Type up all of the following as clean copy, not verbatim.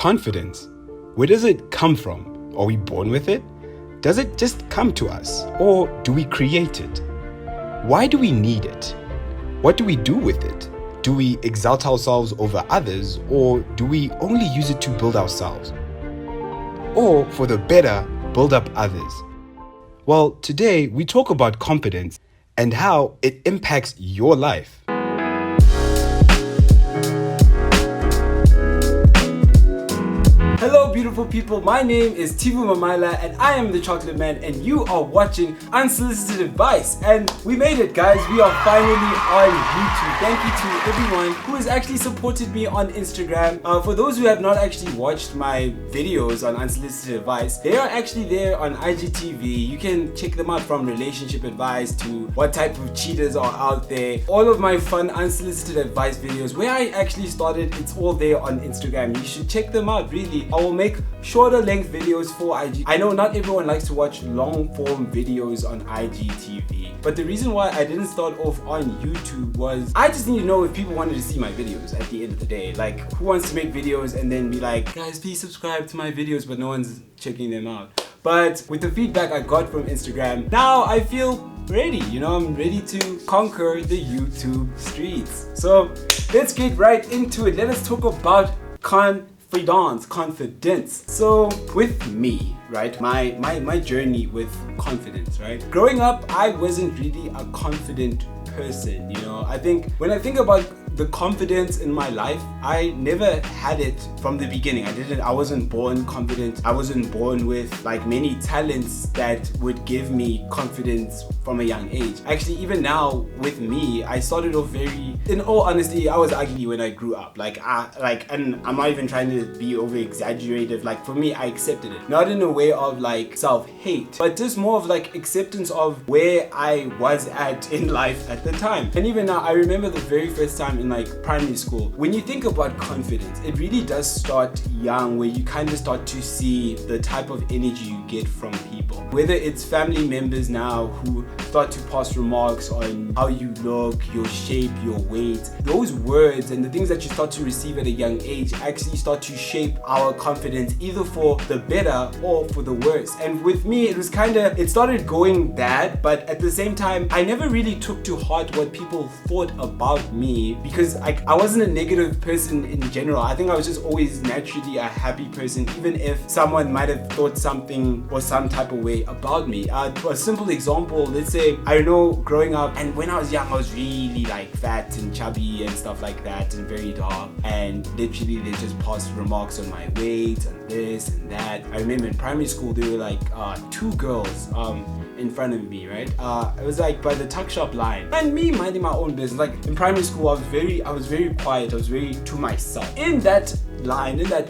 Confidence. Where does it come from? Are we born with it? Does it just come to us? Or do we create it? Why do we need it? What do we do with it? Do we exalt ourselves over others, or do we only use it to build ourselves? Or, for the better, build up others? Well, today we talk about confidence and how it impacts your life. Hello beautiful people, my name is Tivu Mamaila and I am the Chocolate Man and you are watching Unsolicited Advice. And we made it, guys, we are finally on YouTube. Thank you to everyone who has actually supported me on Instagram. For those who have not actually watched my videos on Unsolicited Advice, they are actually there on IGTV. You can check them out, from relationship advice to what type of cheaters are out there. All of my fun unsolicited advice videos, where I actually started, it's all there on Instagram. You should check them out, really. I will make shorter length videos for IG. I know not everyone likes to watch long form videos on IGTV, but the reason why I didn't start off on YouTube was I just need to know if people wanted to see my videos at the end of the day. Like, who wants to make videos and then be like, guys, please subscribe to my videos, but no one's checking them out. But with the feedback I got from Instagram, now I feel ready, I'm ready to conquer the YouTube streets. So let's get right into it. Let us talk about confidence. So with me, right, my journey with confidence, right? Growing up, I wasn't really a confident person, I think when I think about the confidence in my life, I never had it from the beginning. I wasn't born confident. I wasn't born with like many talents that would give me confidence from a young age. Actually, even now with me, I started off in all honesty, I was ugly when I grew up. And I'm not even trying to be over exaggerative. Like, for me, I accepted it. Not in a way of like self-hate, but just more of like acceptance of where I was at in life at the time. And even now, I remember the very first time in like primary school. When you think about confidence, it really does start young, where you kind of start to see the type of energy you get from people. Whether it's family members now who start to pass remarks on how you look, your shape, your weight. Those words and the things that you start to receive at a young age actually start to shape our confidence, either for the better or for the worse. And with me, it started going bad, but at the same time, I never really took to heart what people thought about me, because I wasn't a negative person in general. I think I was just always naturally a happy person, even if someone might have thought something or some type of way about me. A simple example, let's say, I know growing up, and when I was young, I was really like fat and chubby and stuff like that, and very dark, and literally they just passed remarks on my weight and this and that. I remember in primary school, there were like two girls in front of me, right? It was like by the tuck shop line, and me minding my own business. Like in primary school, I was very quiet. I was very to myself in that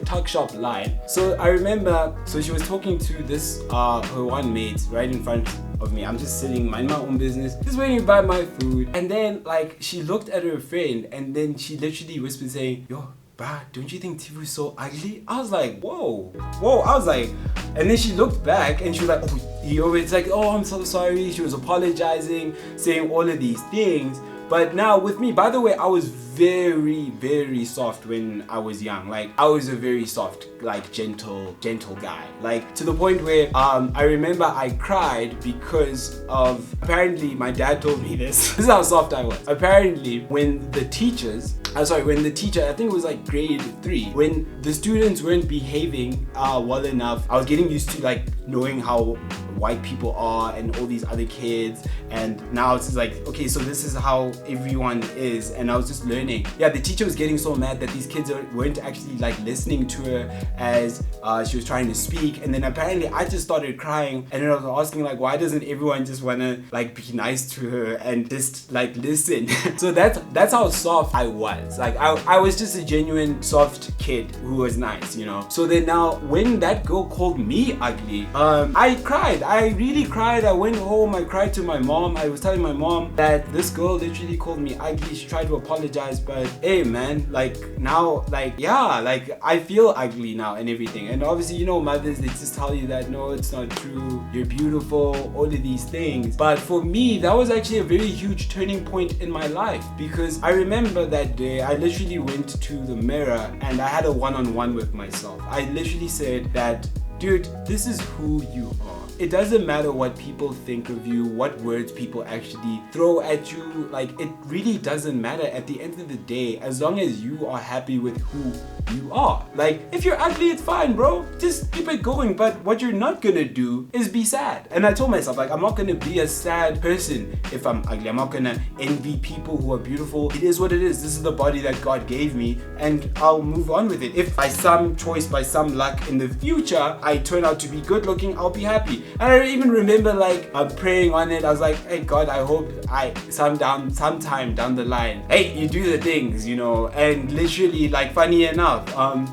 tuck shop line. So I remember, so she was talking to this her one mate right in front of me. I'm just sitting, mind my own business, just waiting to buy my food, and then like she looked at her friend, and then she literally whispered saying, "Yo, bruh, don't you think Tivu's so ugly?" I was like, whoa. I was like, and then she looked back and she was like, it's like, oh, I'm so sorry. She was apologizing, saying all of these things. But now with me, by the way, I was very, very soft when I was young. Like, I was a very soft, like gentle guy. Like, to the point where I remember I cried because of, apparently my dad told me this. This is how soft I was. Apparently, when the teacher, I think it was like grade 3, when the students weren't behaving well enough, I was getting used to like knowing how white people are and all these other kids, and now it's just like, okay, so this is how everyone is, and I was just learning. Yeah, the teacher was getting so mad that these kids weren't actually like listening to her as she was trying to speak, and then apparently I just started crying, and then I was asking like, why doesn't everyone just wanna like be nice to her and just like listen? So that's how soft I was. Like I was just a genuine soft kid who was nice, So then now when that girl called me ugly, I cried. I really cried. I went home, I cried to my mom. I was telling my mom that this girl literally called me ugly. She tried to apologize, but hey man, like now, like yeah, like I feel ugly now and everything. And obviously, mothers, they just tell you that no, it's not true, you're beautiful, all of these things. But for me, that was actually a very huge turning point in my life, because I remember that day day, I literally went to the mirror and I had a one-on-one with myself. I literally said that, dude, this is who you are. It doesn't matter what people think of you, what words people actually throw at you. Like, it really doesn't matter at the end of the day, as long as you are happy with who you are. Like, if you're ugly, it's fine, bro. Just keep it going. But what you're not gonna do is be sad. And I told myself, like, I'm not gonna be a sad person if I'm ugly. I'm not gonna envy people who are beautiful. It is what it is. This is the body that God gave me, and I'll move on with it. If by some choice, by some luck in the future, I turn out to be good looking, I'll be happy. And I even remember, like, praying on it. I was like, hey God, I hope sometime down the line, hey, you do the things, you know. And literally, like, funny enough,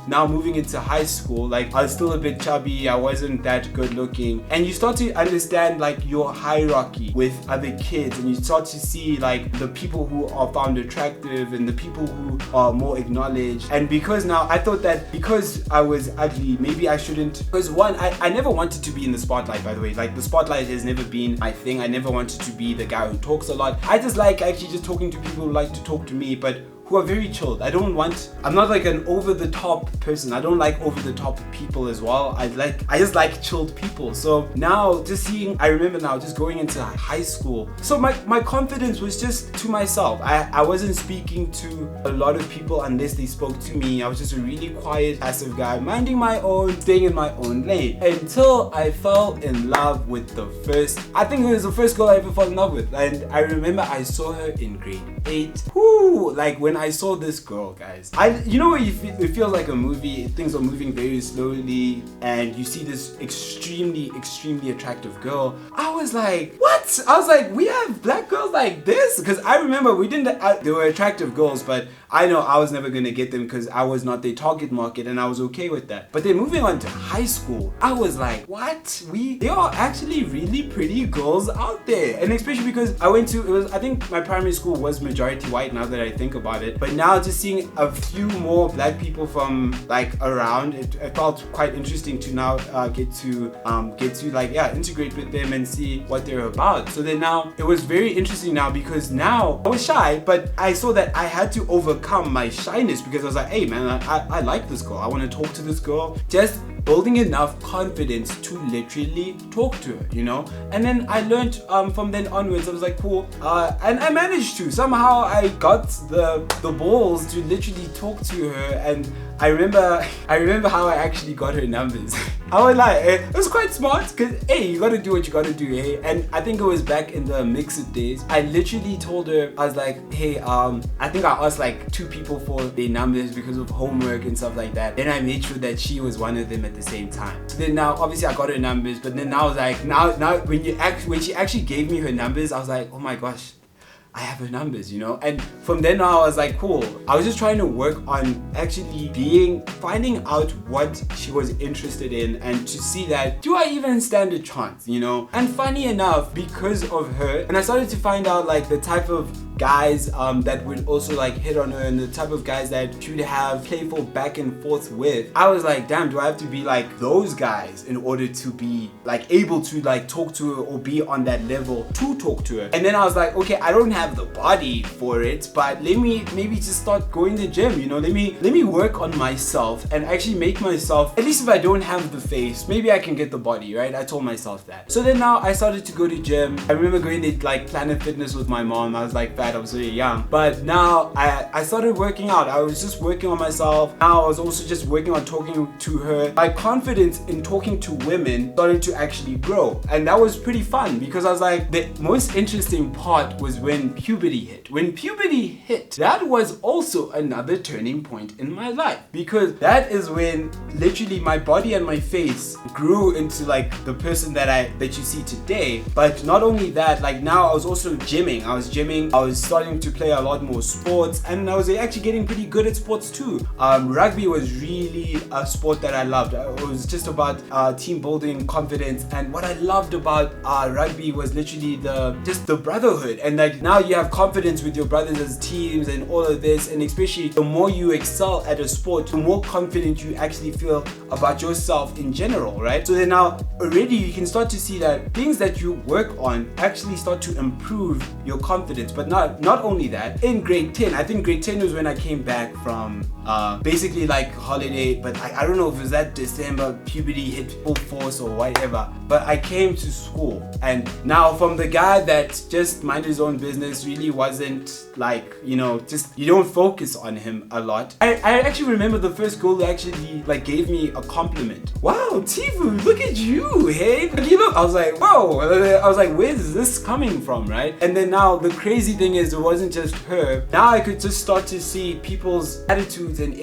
now moving into high school, like, I was still a bit chubby, I wasn't that good looking, and you start to understand, like, your hierarchy with other kids, and you start to see, like, the people who are found attractive and the people who are more acknowledged. And because now I thought that because I was ugly, maybe I shouldn't, because one, I never wanted to be in the spotlight, by the way. Like, the spotlight has never been my thing. I never wanted to be the guy who talks a lot. I just like actually just talking to people who like to talk to me, but who are very chilled. I'm not like an over the top person. I don't like over the top people as well. I just like chilled people. So now I remember now just going into high school. So my confidence was just to myself. I wasn't speaking to a lot of people unless they spoke to me. I was just a really quiet, passive guy, minding my own, staying in my own lane, until I fell in love with I think it was the first girl I ever fell in love with. And I remember I saw her in grade 8. Whoo! Like, when I saw this girl, guys, you know, it feels like a movie. Things are moving very slowly, and you see this extremely attractive girl. I was like, what? I was like, we have black girls like this? Because I remember they were attractive girls, but I know I was never gonna get them because I was not their target market, and I was okay with that. But then moving on to high school, I was like, what? There are actually really pretty girls out there. And especially because I think my primary school was majority white, now that I think about it. But now just seeing a few more black people from, like, around, it felt quite interesting to now get to like, yeah, integrate with them and see what they're about. So then now it was very interesting now, because now I was shy, but I saw that I had to overcome my shyness, because I was like, hey man, I like this girl. I want to talk to this girl. Just building enough confidence to literally talk to her, you know. And then I learned from then onwards. I was like, cool, and I managed to somehow. I got the balls to literally talk to her. And I remember how I actually got her numbers. I was like, it was quite smart, because hey, you gotta do what you gotta do, hey. And I think it was back in the mixed days. I literally told her, I was like, hey, I think I asked like 2 people for their numbers because of homework and stuff like that. Then I made sure that she was one of them at the same time. So then now, obviously I got her numbers, but then I was like, now when she actually gave me her numbers, I was like, oh my gosh, I have her numbers, you know. And from then on, I was like, cool. I was just trying to work on actually finding out what she was interested in, and to see that, do I even stand a chance, you know? And funny enough, because of her, and I started to find out like the type of guys that would also like hit on her, and the type of guys that she would have playful back and forth with. I was like, damn, do I have to be like those guys in order to be like able to like talk to her, or be on that level to talk to her? And then I was like, okay, I don't have the body for it, but let me maybe just start going to the gym, you know. Let me work on myself and actually make myself, at least if I don't have the face, maybe I can get the body, right? I told myself that. So then now I started to go to gym. I remember going to like Planet Fitness with my mom. I was like fat, I was really young, but now I started working out. I was just working on myself. Now I was also just working on talking to her. My confidence in talking to women started to actually grow, and that was pretty fun, because I was like, the most interesting part was when puberty hit. When puberty hit, that was also another turning point in my life, because that is when literally my body and my face grew into like the person that you see today. But not only that, like now I was also gymming. I was starting to play a lot more sports, and I was actually getting pretty good at sports too. Rugby was really a sport that I loved. It was just about team building, confidence, and what I loved about rugby was literally just the brotherhood. And like now you have confidence with your brothers as teams and all of this, and especially the more you excel at a sport, the more confident you actually feel about yourself in general, right? So then now already you can start to see that things that you work on actually start to improve your confidence. But now but not only that, in grade 10, I think grade 10 was when I came back from basically like holiday, but I don't know if it was that December, puberty hit full force or whatever, but I came to school, and now from the guy that just minded his own business, really wasn't like, just you don't focus on him a lot. I actually remember the first girl who actually like gave me a compliment. Wow, Tifu, look at you, hey? But you look, I was like, whoa, I was like, where's this coming from, right? And then now the crazy thing is, it wasn't just her. Now I could just start to see people's attitudes and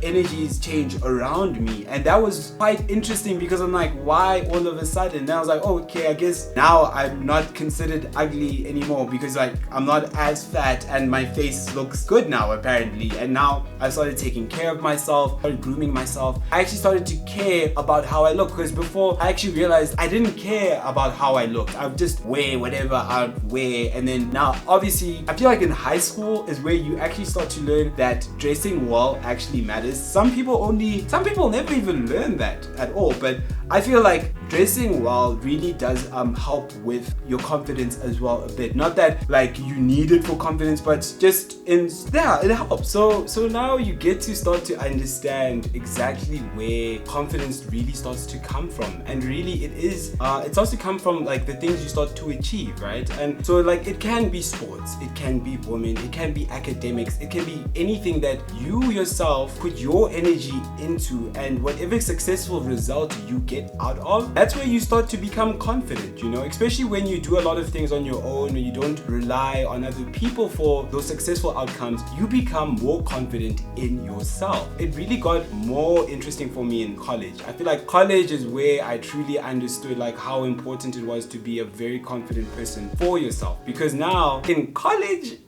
energies change around me, and that was quite interesting because I'm like, why all of a sudden? And I was like, oh, okay, I guess now I'm not considered ugly anymore because like I'm not as fat and my face looks good now apparently. And now I started taking care of myself, started grooming myself. I actually started to care about how I look, because before I actually realized I didn't care about how I looked. I would just wear whatever I'd wear. And then now obviously I feel like in high school is where you actually start to learn that dressing well actually matters. Some people never even learn that at all, but I feel like dressing well really does help with your confidence as well a bit. Not that like you need it for confidence, but just it helps. So now you get to start to understand exactly where confidence really starts to come from, and really it starts to come from like the things you start to achieve, right? And so like it can be sports, it can be women, it can be academics, it can be anything that you yourself put your energy into, and whatever successful result you get out of, that's where you start to become confident, especially when you do a lot of things on your own and you don't rely on other people for those successful outcomes. You become more confident in yourself. It really got more interesting for me in college. I feel like college is where I truly understood like how important it was to be a very confident person for yourself, because now in college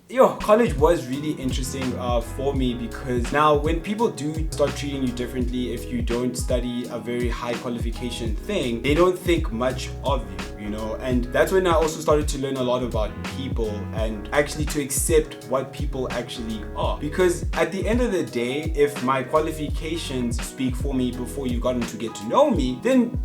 was really interesting for me, because now when people do start treating you differently if you don't study a very high qualification thing, they don't think much of you, and that's when I also started to learn a lot about people and actually to accept what people actually are. Because at the end of the day, if my qualifications speak for me before you've gotten to get to know me, then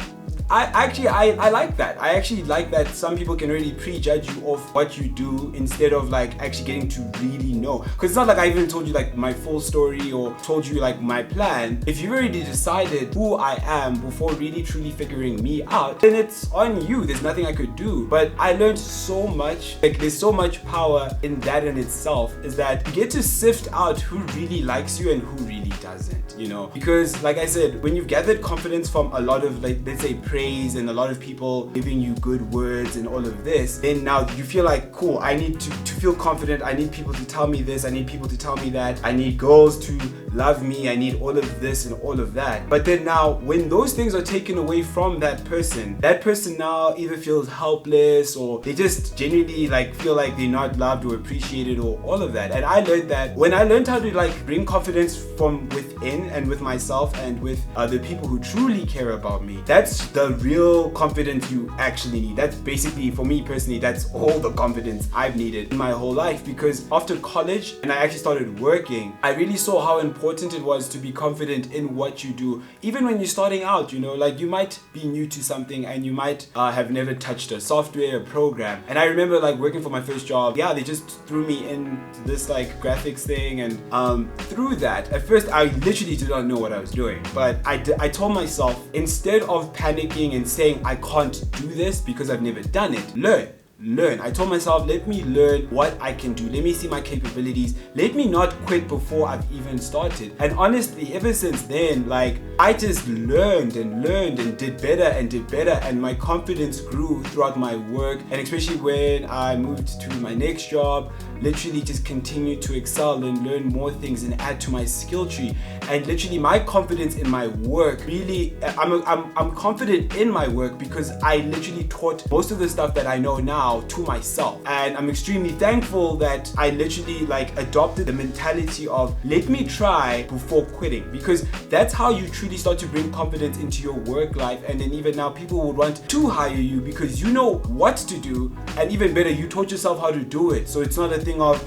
I like that. I actually like that some people can really prejudge you off what you do instead of like actually getting to really know. Because it's not like I even told you like my full story or told you like my plan. If you've already decided who I am before really truly figuring me out, then it's on you. There's nothing I could do. But I learned so much. Like there's so much power in that in itself, is that you get to sift out who really likes you and who really doesn't, Because like I said, when you've gathered confidence from a lot of like, let's say, praise and a lot of people giving you good words and all of this, then now you feel like, cool, I need to feel confident. I need people to tell me this, I need people to tell me that, I need girls to love me, I need all of this and all of that. But then now when those things are taken away from that person now either feels helpless, or they just genuinely like feel like they're not loved or appreciated or all of that. And I learned that when I learned how to like bring confidence from within and with myself and with the people who truly care about me, that's the real confidence you actually need. That's basically, for me personally, that's all the confidence I've needed in my whole life. Because after college and I actually started working, I really saw how important it was to be confident in what you do. Even when you're starting out, like you might be new to something and you might have never touched a software, a program. And I remember like working for my first job, they just threw me in this like graphics thing, and through that, at first I literally did not know what I was doing. But I told myself, instead of panicking and saying I can't do this because I've never done it, learn. I told myself, let me learn what I can do. Let me see my capabilities. Let me not quit before I've even started. And honestly, ever since then, like I just learned and did better, and my confidence grew throughout my work. And especially when I moved to my next job, literally just continued to excel and learn more things and add to my skill tree. And literally my confidence in my work, really, I'm confident in my work because I literally taught most of the stuff that I know now to myself. And I'm extremely thankful that I literally like adopted the mentality of let me try before quitting, because that's how you truly start to bring confidence into your work life. And then even now people would want to hire you because you know what to do, and even better, you taught yourself how to do it. So it's not a thing of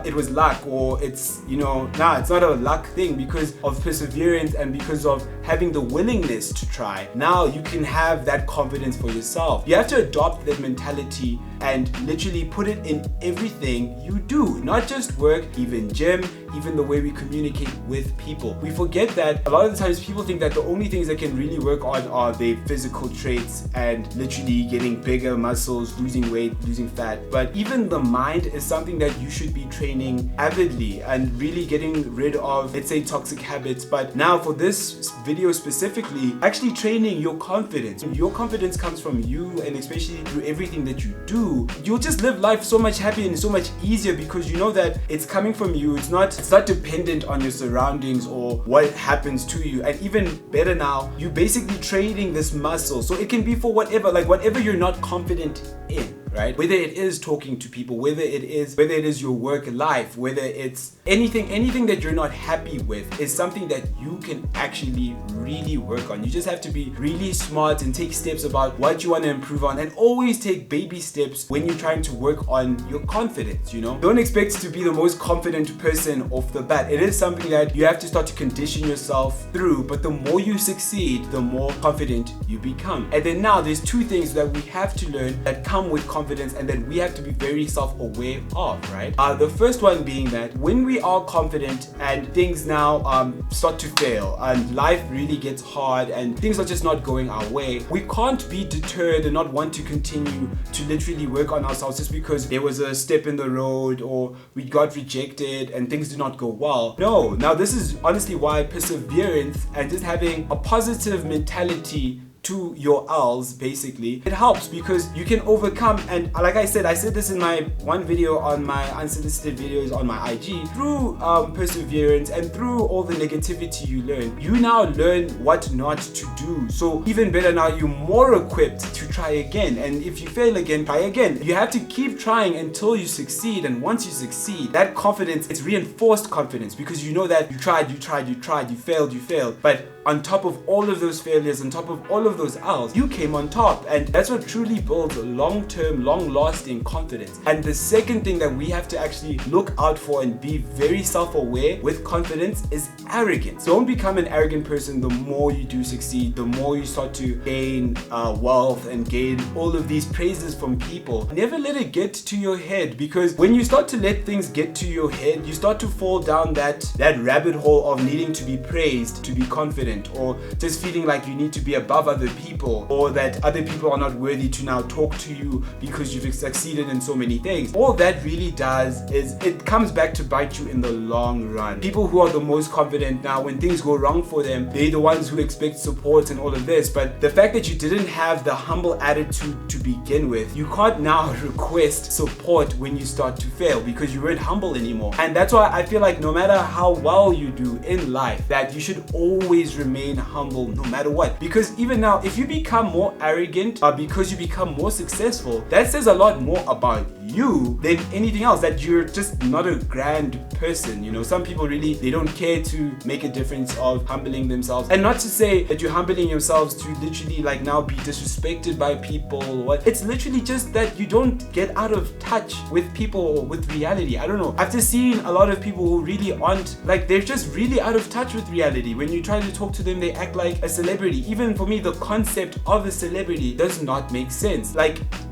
it was luck, or it's, it's not a luck thing. Because of perseverance and because of having the willingness to try, now you can have that confidence for yourself. You have to adopt that mentality and literally put it in everything you do, not just work, even gym, even the way we communicate with people. We forget that a lot of the times people think that the only things that can really work on are their physical traits and literally getting bigger muscles, losing weight, losing fat. But even the mind is something that you should be training avidly and really getting rid of, let's say, toxic habits. But now for this video specifically, actually training your confidence. Your confidence comes from you, and especially through everything that you do, you'll just live life so much happier and so much easier because you know that it's coming from you. It's not dependent on your surroundings or what happens to you. And even better now, you basically training this muscle, so it can be for whatever you're not confident in, right? Whether it is talking to people, whether it is your work life, whether it's anything that you're not happy with, is something that you can actually really work on. You just have to be really smart and take steps about what you want to improve on, and always take baby steps when you're trying to work on your confidence. Don't expect to be the most confident person off the bat. It is something that you have to start to condition yourself through, but the more you succeed, the more confident you become. And then now there's two things that we have to learn that come with confidence and that we have to be very self-aware of, right? The first one being that when we are confident and things now start to fail and life really gets hard and things are just not going our way, we can't be deterred and not want to continue to literally work on ourselves just because there was a step in the road or we got rejected and things did not go well. No, now this is honestly why perseverance and just having a positive mentality to your L's, basically, it helps, because you can overcome. And like I said this in my one video on my unsolicited videos on my IG, through perseverance and through all the negativity you now learn what not to do. So even better, now you're more equipped to try again, and if you fail again, try again. You have to keep trying until you succeed, and once you succeed, that confidence, it's reinforced confidence, because you know that you tried, you failed, but on top of all of those failures, on top of all of those L's, you came on top. And that's what truly builds long-term, long-lasting confidence. And the second thing that we have to actually look out for and be very self-aware with confidence is arrogance. Don't become an arrogant person. The more you do succeed, the more you start to gain wealth and gain all of these praises from people. Never let it get to your head, because when you start to let things get to your head, you start to fall down that rabbit hole of needing to be praised, to be confident, or just feeling like you need to be above other people, or that other people are not worthy to now talk to you because you've succeeded in so many things. All that really does is it comes back to bite you in the long run. People who are the most confident now, when things go wrong for them, they're the ones who expect support and all of this. But the fact that you didn't have the humble attitude to begin with, you can't now request support when you start to fail, because you weren't humble anymore. And that's why I feel like no matter how well you do in life, that you should always remain humble no matter what. Because even now, if you become more arrogant because you become more successful, that says a lot more about you than anything else, that you're just not a grand person. Some people really, they don't care to make a difference of humbling themselves. And not to say that you're humbling yourselves to literally now be disrespected by people or what. It's literally just that you don't get out of touch with people or with reality. I don't know. I've just seen a lot of people who really aren't, they're just really out of touch with reality. When you try to talk to them, they act like a celebrity. Even for me, the concept of a celebrity does not make sense.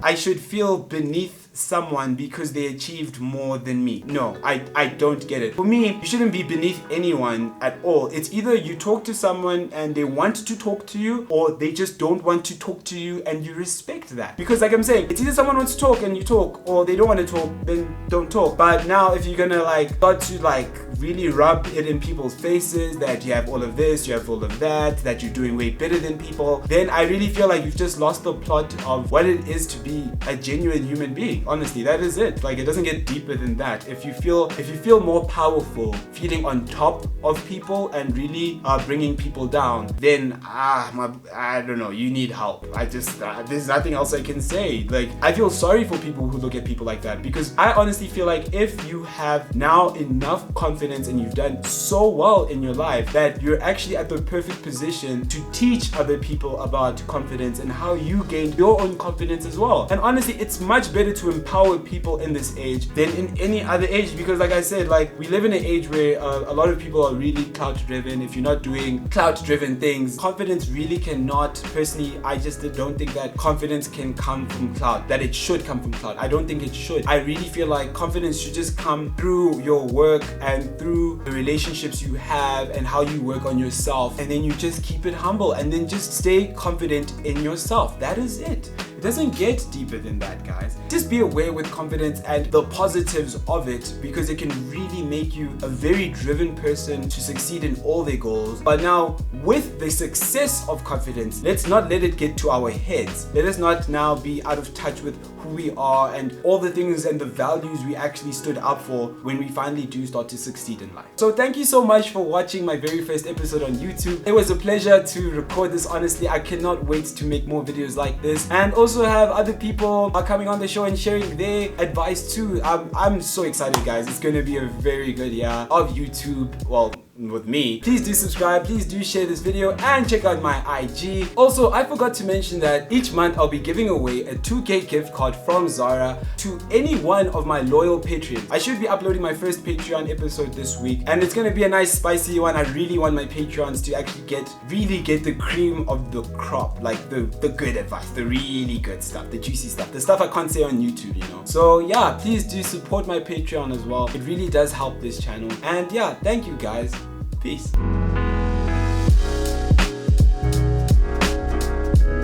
I should feel beneath someone because they achieved more than me. No, I don't get it. For me, you shouldn't be beneath anyone at all. It's either you talk to someone and they want to talk to you, or they just don't want to talk to you and you respect that. Because like I'm saying, it's either someone wants to talk and you talk, or they don't want to talk, then don't talk. But now if you're gonna start to really rub it in people's faces that you have all of this, you have all of that you're doing way better than people, then I really feel like you've just lost the plot of what it is to be a genuine human being. Honestly, that is it. It doesn't get deeper than that. If you feel more powerful, feeling on top of people and really bringing people down, then I don't know, you need help. There's nothing else I can say. I feel sorry for people who look at people like that, because I honestly feel like if you have now enough confidence confidence and you've done so well in your life that you're actually at the perfect position to teach other people about confidence and how you gain your own confidence as well. And honestly, it's much better to empower people in this age than in any other age, because like I said, like, we live in an age where a lot of people are really clout driven. If you're not doing clout driven things, confidence really cannot, personally, I just don't think that confidence can come from clout, that it should come from clout. I don't think it should. I really feel like confidence should just come through your work and through the relationships you have and how you work on yourself, and then you just keep it humble and then just stay confident in yourself. That is it. It doesn't get deeper than that, guys. Just be aware with confidence and the positives of it, because it can really make you a very driven person to succeed in all their goals. But now, with the success of confidence, let's not let it get to our heads. Let us not now be out of touch with who we are and all the things and the values we actually stood up for when we finally do start to succeed in life. So thank you so much for watching my very first episode on YouTube. It was a pleasure to record this. Honestly, I cannot wait to make more videos like this, and also have other people coming on the show and sharing their advice too. I'm so excited, guys. It's going to be a very good year of YouTube. Well, with me. Please do subscribe, please do share this video, and check out my IG. Also, I forgot to mention that each month I'll be giving away a 2K gift card from Zara to any one of my loyal Patreons. I should be uploading my first Patreon episode this week, and it's gonna be a nice spicy one. I really want my Patreons to actually really get the cream of the crop, like the good advice, the really good stuff, the juicy stuff, the stuff I can't say on YouTube, you know. So yeah, please do support my Patreon as well. It really does help this channel. And yeah, thank you guys. Peace.